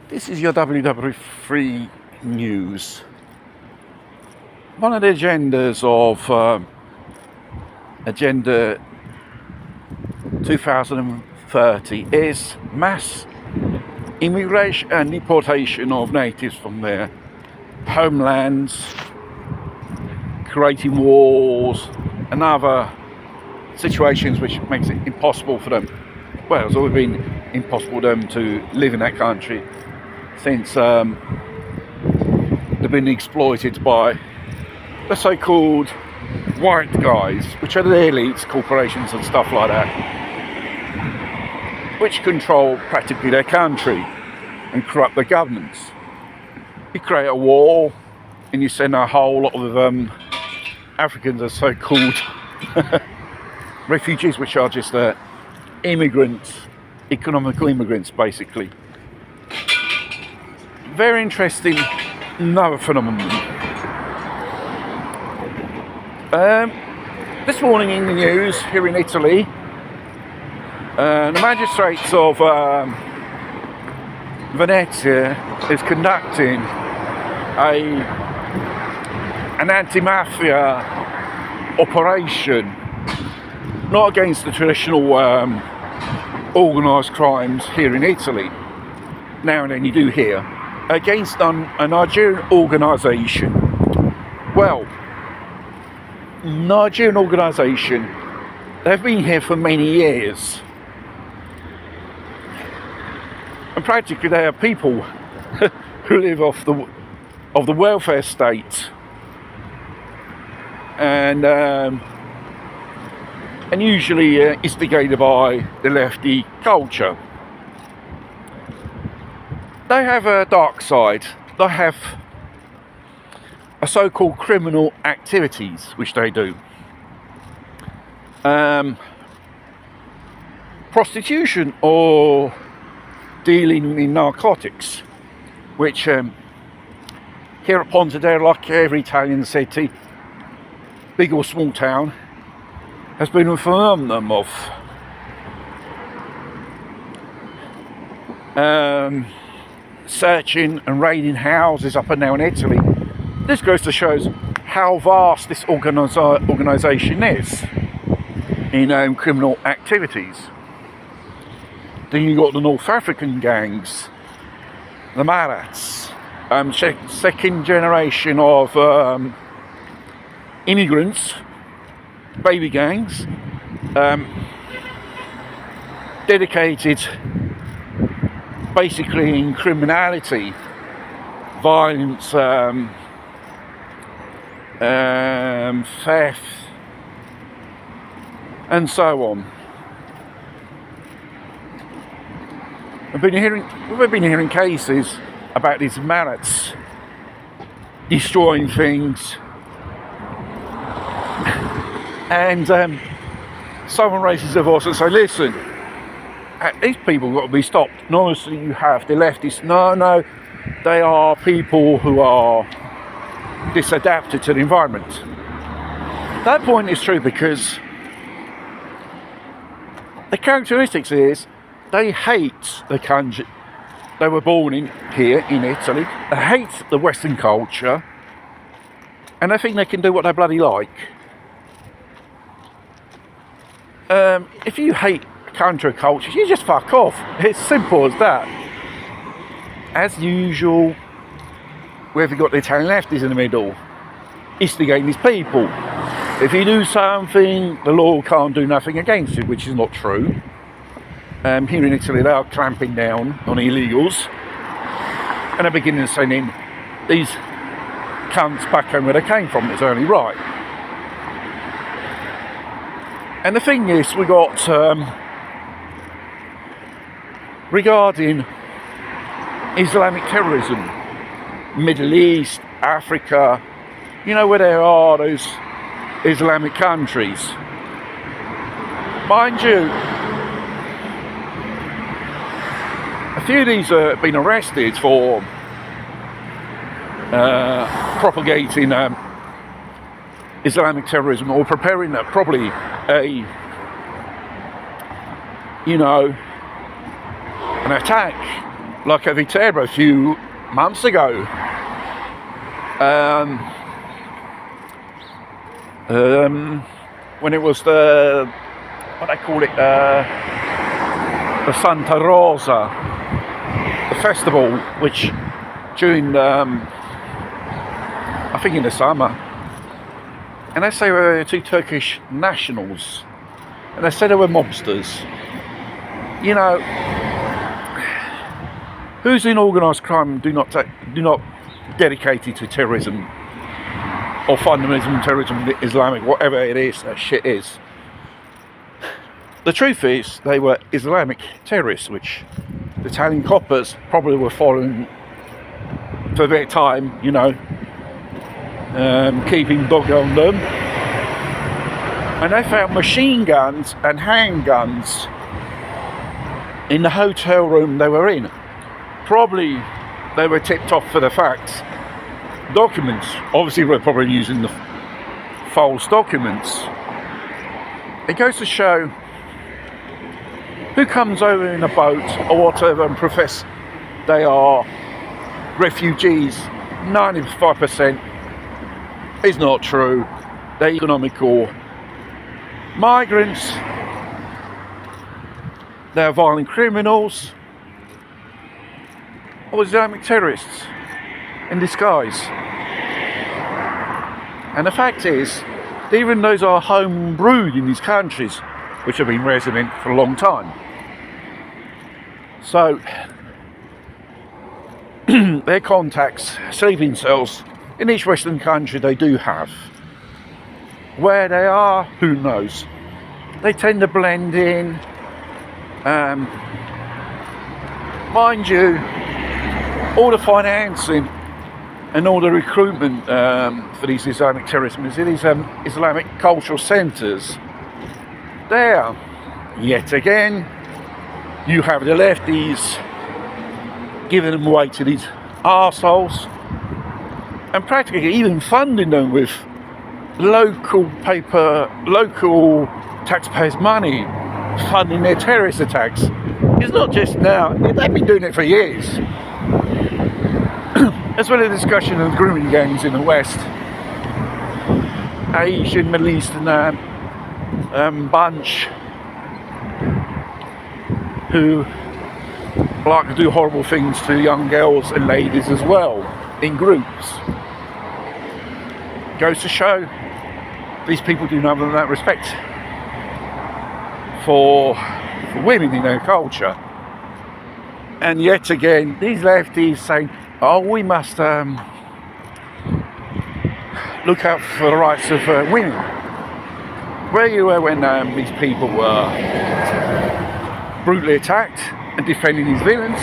This is your WW3 News. One of the agendas of Agenda 2030 is mass immigration and deportation of natives from their homelands, creating wars and other situations which makes it impossible for them. Well, it's always been impossible for them to live in that country since they've been exploited by the so-called white guys, which are the elites, corporations and stuff like that, which control practically their country and corrupt their governments. You create a war and you send a whole lot of Africans as so-called refugees, which are just immigrants, economical immigrants basically. Very interesting, another phenomenon. This morning in the news here in Italy, the magistrates of Venezia is conducting an anti-mafia operation, not against the traditional organised crimes here in Italy. Now and then you do hear against a Nigerian organisation. Well, Nigerian organisation, they've been here for many years, and practically they are people who live off the welfare state, and usually instigated by the lefty culture. They have a dark side. They have a so-called criminal activities which they do. Prostitution or dealing in narcotics, which here at Pontedera, like every Italian city, big or small town, has been a phenomenon of searching and raiding houses up and down Italy. This goes to show how vast this organisation is in criminal activities. Then you got the North African gangs, the Marats, second generation of immigrants, baby gangs, dedicated basically in criminality, violence, theft, and so on. We've been hearing cases about these Marats destroying things, and someone raises their voice and say, listen, these people got to be stopped. And honestly, you have the leftists. No, they are people who are disadapted to the environment. That point is true because the characteristics is they hate the country they were born in here in Italy. They hate the Western culture, and they think they can do what they bloody like. If you hate country culture, you just fuck off. It's simple as that. As usual, where have you got the Italian lefties in the middle, instigating these people? If you do something, the law can't do nothing against it, which is not true. Here in Italy, they are clamping down on illegals, and they're beginning to sending these cunts back home where they came from. It's only right. And the thing is, we got regarding Islamic terrorism, Middle East, Africa, you know where there are those Islamic countries. Mind you, a few of these have been arrested for propagating Islamic terrorism or preparing probably an attack like a Viterbo a few months ago. When it was the, what they call it, the Santa Rosa, the festival, which during, I think in the summer, and they say were two Turkish nationals, and they said they were mobsters. You know, who's in organised crime do not dedicated to terrorism or fundamentalism, terrorism, Islamic, whatever it is, that shit is. The truth is, they were Islamic terrorists, which the Italian coppers probably were following for their time, you know, keeping dog on them. And they found machine guns and handguns in the hotel room they were in. Probably they were tipped off for the facts. Documents, obviously we're probably using the false documents. It goes to show who comes over in a boat or whatever and profess they are refugees. 95% is not true. They're economical migrants. They're violent criminals or Islamic terrorists in disguise. And the fact is, even those are home brewed in these countries, which have been resident for a long time. So, their contacts, sleeping cells, in each Western country they do have. Where they are, who knows? They tend to blend in. Mind you, all the financing and all the recruitment for these Islamic terrorism is in these Islamic cultural centres. There, yet again, you have the lefties giving them away to these arseholes and practically even funding them with local taxpayers' money, funding their terrorist attacks. It's not just now, they've been doing it for years. As well as the discussion of grooming gangs in the West, Asian, Middle Eastern bunch who like to do horrible things to young girls and ladies as well, in groups. Goes to show these people do none of that respect for women in their culture. And yet again, these lefties saying, oh, we must look out for the rights of women. Where you were when these people were brutally attacked and defending these villains?